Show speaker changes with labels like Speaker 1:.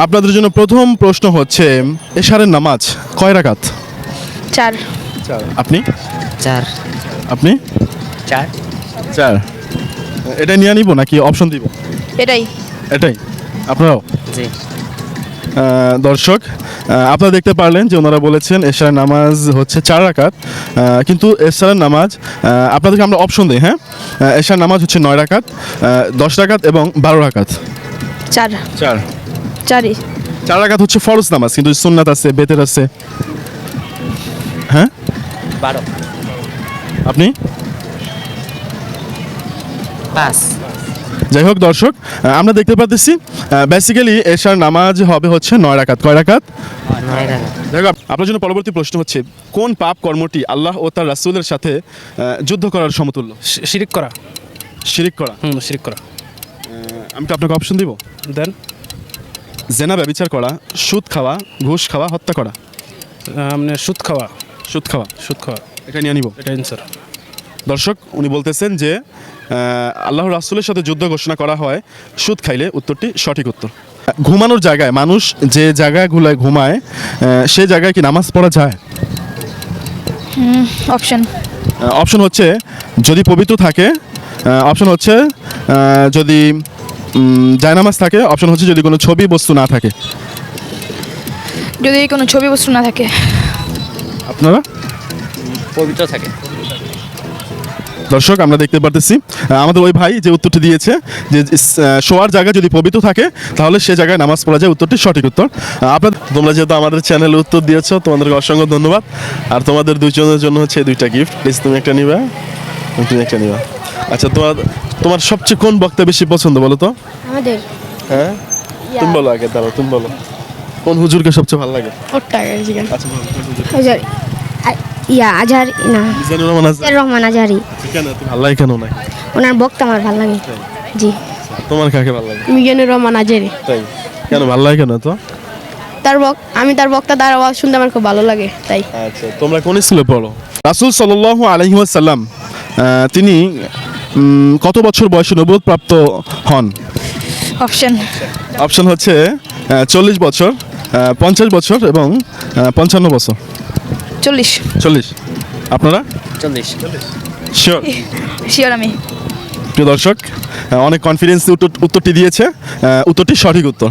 Speaker 1: আপনাদের জন্য প্রথম প্রশ্ন হচ্ছে এশারের নামাজ কয় রাকাত?
Speaker 2: 4
Speaker 1: আপনি
Speaker 3: 4
Speaker 1: আপনি
Speaker 3: 4
Speaker 1: 4 এটা নিয়ে নিব নাকি অপশন দিব?
Speaker 2: এটাই
Speaker 1: এটাই আপনারাও?
Speaker 3: জি
Speaker 1: দর্শক আপনারা দেখতে পারলেন যে ওনারা বলেছেন এশারের নামাজ হচ্ছে 4 রাকাত, কিন্তু এশারের নামাজ আপনাদেরকে আমরা অপশন দিই। হ্যাঁ, এশার নামাজ হচ্ছে 9 রাকাত, 10 রাকাত এবং 12 রাকাত।
Speaker 2: 4 4ই
Speaker 1: 4 রাকাত হচ্ছে ফরজ নামাজ, কিন্তু সুন্নাত আছে, বেতের আছে। হ্যাঁ
Speaker 3: 12
Speaker 1: আপনি?
Speaker 3: 5
Speaker 1: যাই হোক দর্শক, আমরা দেখতে পাচ্ছি বেসিক্যালি এশার নামাজ হবে হচ্ছে 9 রাকাত। কয় রাকাত?
Speaker 3: 9 টাকা।
Speaker 1: দেখো আপনার জন্য পরবর্তী প্রশ্ন হচ্ছে কোন পাপ কর্মটি আল্লাহ ও তার রাসূলের সাথে যুদ্ধ করার সমতুল্য?
Speaker 4: শিরিক করা।
Speaker 1: শিরিক করা।
Speaker 4: শিরিক করা।
Speaker 1: আমি কি আপনাকে অপশন দিব?
Speaker 4: দেন
Speaker 1: জেনা ব্যভিচার করা, সুদ খাওয়া, ঘুষ খাওয়া, হত্যা করা।
Speaker 4: আপনি সুদ খাওয়া।
Speaker 1: সুদ খাওয়া,
Speaker 4: সুদ খাওয়া
Speaker 1: এটা নিয়ে নিব।
Speaker 4: এটা অ্যান্সার।
Speaker 1: দর্শক উনি বলতেছেন যে আল্লাহর রাসূলের সাথে যুদ্ধ ঘোষণা করা হয় সুদ খাইলে, উত্তরটি সঠিক উত্তর। ঘুমানোর জায়গায় মানুষ যে জায়গাগুলোয় ঘুমায় সে জায়গায় কি নামাজ পড়া যায়?
Speaker 2: অপশন
Speaker 1: অপশন হচ্ছে যদি পবিত্র থাকে, অপশন হচ্ছে যদি জায়নামাজ থাকে, অপশন হচ্ছে যদি কোনো ছবি বস্তু না থাকে।
Speaker 2: যদি কোনো ছবি বস্তু না থাকে।
Speaker 1: আপনারা?
Speaker 3: পবিত্র থাকে।
Speaker 1: দর্শক আমরা দেখতে পারতেছি আমাদের ওই ভাই যে উত্তরটি দিয়েছে যে শোয়ার জায়গা যদি পবিত্র থাকে তাহলে সে জায়গায় নামাজ পড়া যায়, উত্তরটি সঠিক উত্তর। তোমরা যেহেতু আমাদের চ্যানেলে উত্তর দিয়েছো তোমাদেরকে অসংখ্য ধন্যবাদ। আর তোমাদের দুইজনের জন্য হচ্ছে 2টা গিফট। প্লিজ তুমি একটা নিবা, তুমি একটা নিবা। আচ্ছা, তোমার সবচেয়ে কোন বক্তা বেশি পছন্দ বলো তো?
Speaker 2: আমাদের
Speaker 1: হ্যাঁ তুমি বলো আগে, দাঁড়াও তুমি বলো কোন হুজুরকে সবচেয়ে ভালো লাগে?
Speaker 2: ওটা জিগান
Speaker 1: আচ্ছা বলো, কোন হুজুর?
Speaker 5: হাজার আজহারি না
Speaker 1: মিজানুর রহমান আজহারি।
Speaker 5: রহমান আজহারি।
Speaker 1: কেন তুমি ভালো লাগে কেন নাকি?
Speaker 5: ওনার বক্তা আমার ভালো লাগে। জি
Speaker 1: তোমার কাকে ভালো লাগে?
Speaker 2: মিজানুর রহমান আজহারি।
Speaker 1: তাই কেন ভালো লাগে কেন তো?
Speaker 2: আমি তার বক্তা তার আওয়াজ শুনতে আমার খুব ভালো লাগে তাই।
Speaker 1: আচ্ছা, তোমরা কোন স্কুলে পড়ো? রাসূল সাল্লাল্লাহু আলাইহি ওয়াসাল্লাম তিনি কত বছর বয়সে নবুয়ত প্রাপ্ত হন?
Speaker 2: অপশন
Speaker 1: অপশন হচ্ছে 40 বছর, 50 বছর এবং 55 বছর।
Speaker 2: 40
Speaker 1: 40 আপনারা?
Speaker 3: 40
Speaker 1: শিওর?
Speaker 2: শিওর আমি।
Speaker 1: প্রিয় দর্শক অনেক কনফিডেন্স উত্তরটি দিয়েছে, উত্তরটি সঠিক উত্তর।